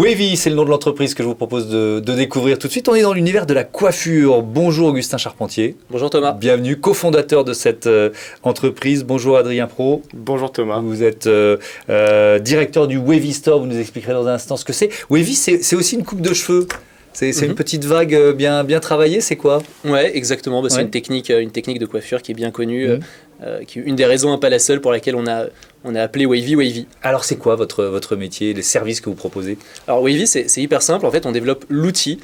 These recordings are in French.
Wavy, c'est le nom de l'entreprise que je vous propose de découvrir tout de suite. On est dans l'univers de la coiffure. Bonjour Augustin Charpentier. Bonjour Thomas. Bienvenue, cofondateur de cette entreprise. Bonjour Adrien Pro. Bonjour Thomas. Vous êtes directeur du Wavy Store. Vous nous expliquerez dans un instant ce que c'est. Wavy, c'est aussi une coupe de cheveux. C'est une petite vague bien travaillée, c'est quoi? Ouais, exactement. C'est une technique de coiffure qui est bien connue, qui est une des raisons, pas la seule, pour laquelle on a appelé Wavy. Alors c'est quoi votre métier, les services que vous proposez? Alors Wavy, c'est hyper simple. En fait, on développe l'outil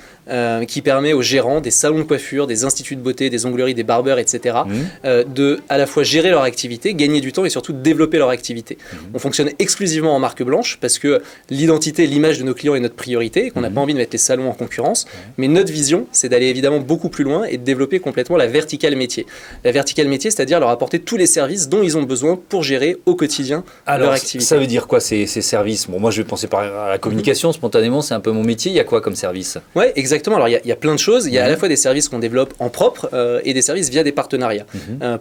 qui permet aux gérants des salons de coiffure, des instituts de beauté, des ongleries, des barbeurs, etc. De à la fois gérer leur activité, gagner du temps et surtout développer leur activité. On fonctionne exclusivement en marque blanche parce que l'identité, l'image de nos clients est notre priorité et qu'on n'a pas envie de mettre les salons en concurrence. Mais notre vision, c'est d'aller évidemment beaucoup plus loin et de développer complètement la verticale métier. La verticale métier, c'est-à-dire leur apporter tous les services dont ils ont besoin pour gérer au quotidien leur activité. Ça veut dire quoi ces services? Bon, moi je vais penser par la communication spontanément, c'est un peu mon métier. Il y a quoi comme service? Ouais, exactement. Alors il y a plein de choses. Il y a à la fois des services qu'on développe en propre et des services via des partenariats.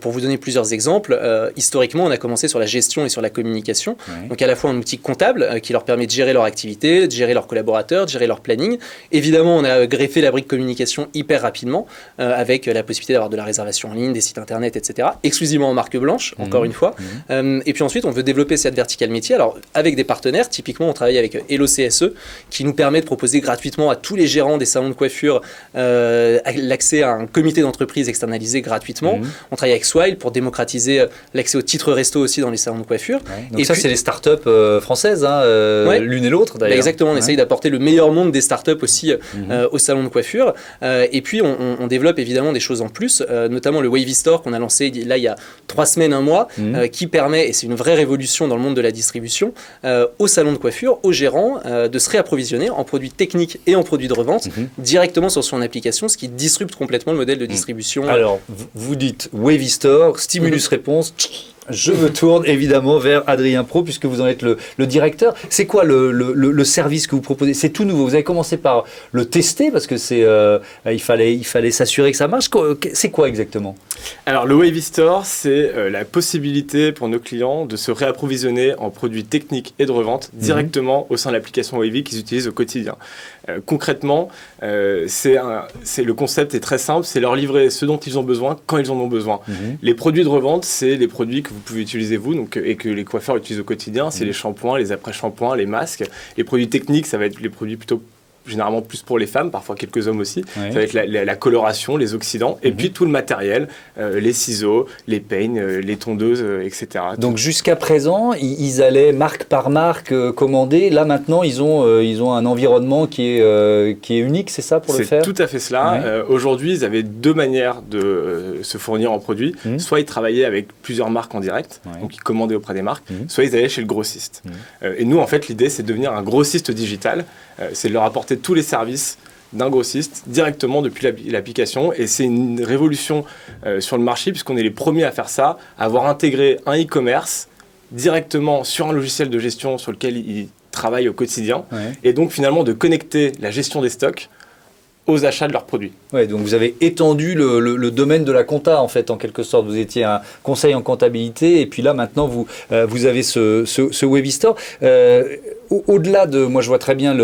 Pour vous donner plusieurs exemples, historiquement, on a commencé sur la gestion et sur la communication. Donc à la fois un outil comptable qui leur permet de gérer leur activité, de gérer leurs collaborateurs, de gérer leur planning. Évidemment, on a greffé la brique communication hyper rapidement avec la possibilité d'avoir de la réservation en ligne, des sites internet, etc. Exclusivement en marque blanche, encore une fois. Et puis ensuite, on veut développer cette verticale métier. Alors, avec des partenaires, typiquement, on travaille avec Hello CSE, qui nous permet de proposer gratuitement à tous les gérants des salons de coiffure l'accès à un comité d'entreprise externalisé gratuitement. On travaille avec Swile pour démocratiser l'accès aux titres resto aussi dans les salons de coiffure. Donc et ça, c'est les startups françaises, l'une et l'autre d'ailleurs. Exactement, on essaye d'apporter le meilleur monde des startups aussi au salon de coiffure. Et puis, on développe évidemment des choses en plus, notamment le Wavy Store qu'on a lancé là il y a 3 semaines, un mois, qui permet, et c'est une vraie révolution dans le monde de la distribution, aux salons de coiffure, aux gérants, de se réapprovisionner en produits techniques et en produits de revente directement sur son application, ce qui disrupte complètement le modèle de distribution. Alors, vous dites Wavy Store, stimulus réponse. Je me tourne évidemment vers Adrien Pro puisque vous en êtes le directeur. C'est quoi le service que vous proposez? C'est tout nouveau. Vous avez commencé par le tester parce que il fallait s'assurer que ça marche. C'est quoi exactement? Alors le Wavy Store, c'est la possibilité pour nos clients de se réapprovisionner en produits techniques et de revente directement au sein de l'application Wavy qu'ils utilisent au quotidien. Concrètement, le concept est très simple, c'est leur livrer ce dont ils ont besoin quand ils en ont besoin. Les produits de revente, c'est les produits que vous pouvez utiliser vous et que les coiffeurs utilisent au quotidien, c'est les shampoings, les après-shampoings, les masques. Les produits techniques, ça va être les produits plutôt généralement plus pour les femmes, parfois quelques hommes aussi. Ça va être la coloration, les oxydants, et puis tout le matériel, les ciseaux, les peignes, les tondeuses, etc. Donc jusqu'à présent, ils allaient marque par marque commander. Là maintenant, ils ont un environnement qui est unique, c'est ça pour le faire? C'est tout à fait cela. Aujourd'hui, ils avaient 2 manières de se fournir en produits. Soit ils travaillaient avec plusieurs marques en direct, donc ils commandaient auprès des marques, soit ils allaient chez le grossiste. Et nous, en fait, l'idée, c'est de devenir un grossiste digital. C'est de leur apporter tous les services d'un grossiste directement depuis l'application, et c'est une révolution sur le marché puisqu'on est les premiers à faire ça, à avoir intégré un e-commerce directement sur un logiciel de gestion sur lequel ils travaillent au quotidien, et donc finalement de connecter la gestion des stocks aux achats de leurs produits. Ouais, donc vous avez étendu le domaine de la compta en fait, en quelque sorte. Vous étiez un conseil en comptabilité et puis là maintenant vous avez ce Wavy Store. Au-delà de, moi je vois très bien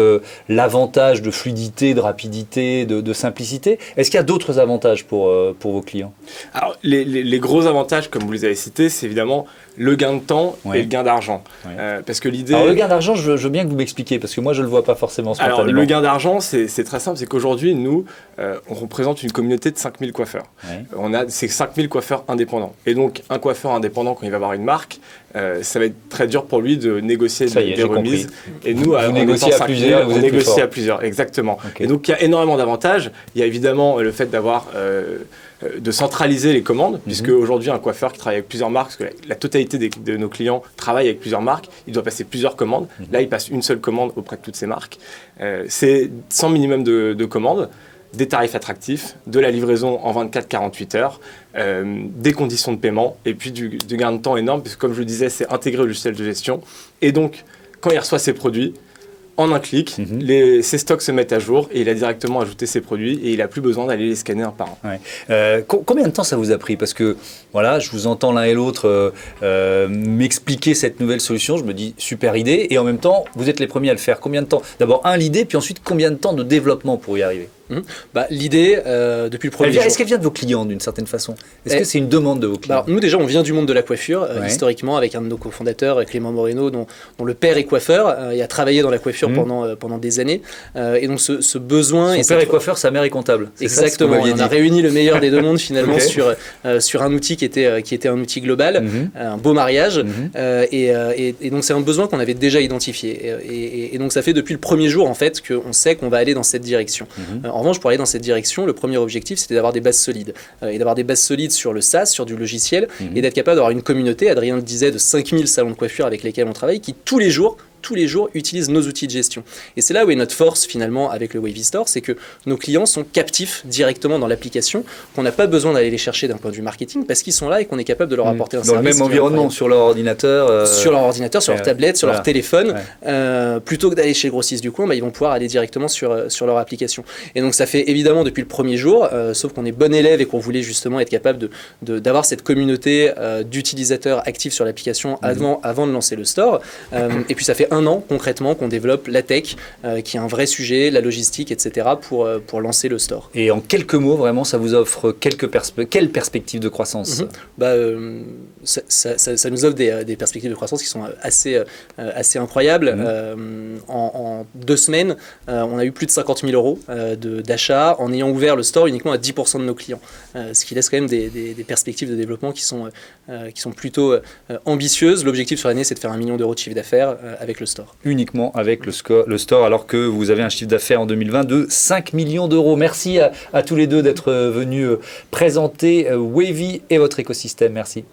l'avantage de fluidité, de rapidité, de simplicité. Est-ce qu'il y a d'autres avantages pour vos clients? Alors les gros avantages, comme vous les avez cités, c'est évidemment le gain de temps et le gain d'argent. Parce que l'idée... Alors le gain d'argent, je veux bien que vous m'expliquiez, parce que moi je ne le vois pas forcément spontanément. Alors le gain d'argent, c'est très simple, c'est qu'aujourd'hui, nous, on représente une communauté de 5000 coiffeurs. On a ces 5000 coiffeurs indépendants. Et donc un coiffeur indépendant, quand il va avoir une marque, ça va être très dur pour lui de négocier des remises. Et nous, vous négociez à plusieurs, on négocie à plusieurs, exactement. Et donc il y a énormément d'avantages. Il y a évidemment le fait d'avoir... de centraliser les commandes, puisque aujourd'hui un coiffeur qui travaille avec plusieurs marques, parce que la totalité de nos clients travaillent avec plusieurs marques, il doit passer plusieurs commandes. Là, il passe une seule commande auprès de toutes ces marques. C'est sans minimum de commandes, des tarifs attractifs, de la livraison en 24-48 heures, des conditions de paiement, et puis du gain de temps énorme, puisque comme je le disais, c'est intégré au logiciel de gestion. Et donc, quand il reçoit ses produits, En un clic, ses stocks se mettent à jour et il a directement ajouté ses produits et il n'a plus besoin d'aller les scanner un par un. Ouais. Combien de temps ça vous a pris? Parce que voilà, je vous entends l'un et l'autre m'expliquer cette nouvelle solution. Je me dis super idée et en même temps, vous êtes les premiers à le faire. Combien de temps? D'abord, l'idée, puis ensuite, combien de temps de développement pour y arriver? L'idée, depuis le premier jour... Est-ce qu'elle vient de vos clients d'une certaine façon? Est-ce que c'est une demande de vos clients? Alors, nous déjà, on vient du monde de la coiffure, historiquement, avec un de nos cofondateurs, Clément Moreno, dont le père est coiffeur, et a travaillé dans la coiffure pendant des années. Et donc ce besoin... Son père est coiffeur, sa mère est comptable. Exactement, on a réuni le meilleur des deux mondes finalement sur un outil qui était un outil global, un beau mariage. Et donc c'est un besoin qu'on avait déjà identifié. Et donc ça fait depuis le premier jour en fait qu'on sait qu'on va aller dans cette direction. En revanche, pour aller dans cette direction, le premier objectif, c'était d'avoir des bases solides. Et d'avoir des bases solides sur le SaaS, sur du logiciel, et d'être capable d'avoir une communauté, Adrien le disait, de 5000 salons de coiffure avec lesquels on travaille, qui tous les jours utilisent nos outils de gestion. Et c'est là où est notre force finalement avec le Wavy Store, c'est que nos clients sont captifs directement dans l'application, qu'on n'a pas besoin d'aller les chercher d'un point de vue marketing, parce qu'ils sont là et qu'on est capable de leur apporter un service. Dans le même environnement, sur leur ordinateur. Sur leur ordinateur, sur leur tablette, sur leur téléphone. Plutôt que d'aller chez le grossiste du coin, ils vont pouvoir aller directement sur leur application. Et donc ça fait évidemment depuis le premier jour, sauf qu'on est bon élève et qu'on voulait justement être capable d'avoir cette communauté d'utilisateurs actifs sur l'application avant de lancer le store. Et puis ça fait un an concrètement qu'on développe la tech, qui est un vrai sujet, la logistique, etc. pour lancer le store. Et en quelques mots, vraiment, ça vous offre quelles perspectives de croissance? Ça nous offre des perspectives de croissance qui sont assez incroyables. En 2 semaines, on a eu plus de 50 000 euros d'achat en ayant ouvert le store uniquement à 10% de nos clients. Ce qui laisse quand même des perspectives de développement qui sont plutôt ambitieuses. L'objectif sur l'année, c'est de faire 1 million d'euros de chiffre d'affaires avec le store. Uniquement avec le store, alors que vous avez un chiffre d'affaires en 2020 de 5 millions d'euros. Merci à tous les deux d'être venus présenter Wavy et votre écosystème. Merci.